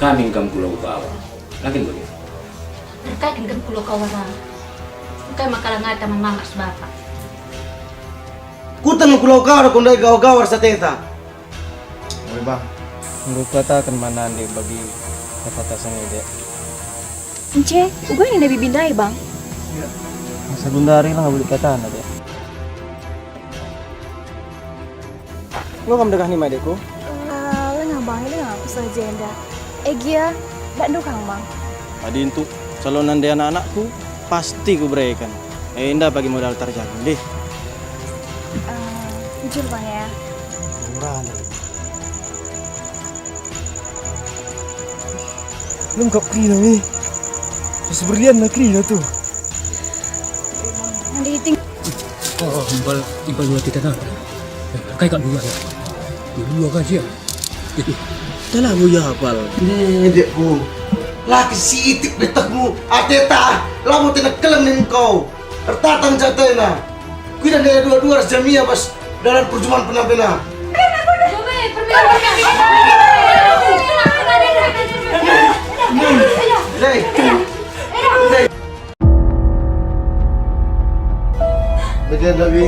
kami kam pulau kawa. Lagi boleh. Terkait dengan pulau kawaran. Bukan makalah ngata mamamas bapak. Kutan ng pulau kawar kung dahil gawar sa teta. Oy bang, menurut kata kan mana ande bagi kata sang ide. Ence, ugan yang nabi bindai bang. Masa gundari lang beli kata na de. Lo kam degah ni madeku? Lengah bang, lengah aku sajenda. Egia, dak dukang bang. Adi untuk calonan dia anak-anakku pasti ku berikan. Indah bagi modal terjaga deh. Jujur bang ya. Murah nih. Lengkap krina nih. Terus berlian lah krina tuh. Nanti ting. Oh, ibal dua kita kan. Kayak kat dua ya. Dua kan dia. Dah lah mu ya hafal. Nih dekku. Laki si itik betakmu. Ateta. Lamu tinagkalang nin kau. Tertatang jatay na. Kuya na dua-dua jamia bas dalam perjumpaan penabena. Dai. Bagian dari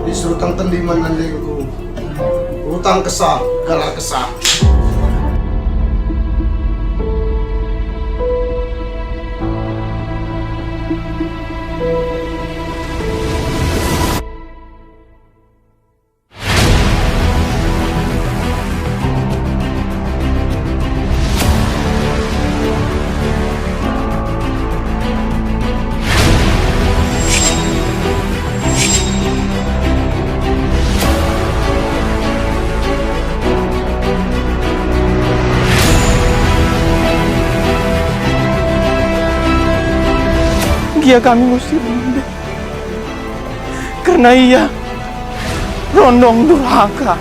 disuruh tang tendiman nanti ku. Utang kesah, galah kesah. Dia kami mesti bunuh. Karena ia rondong durhaka.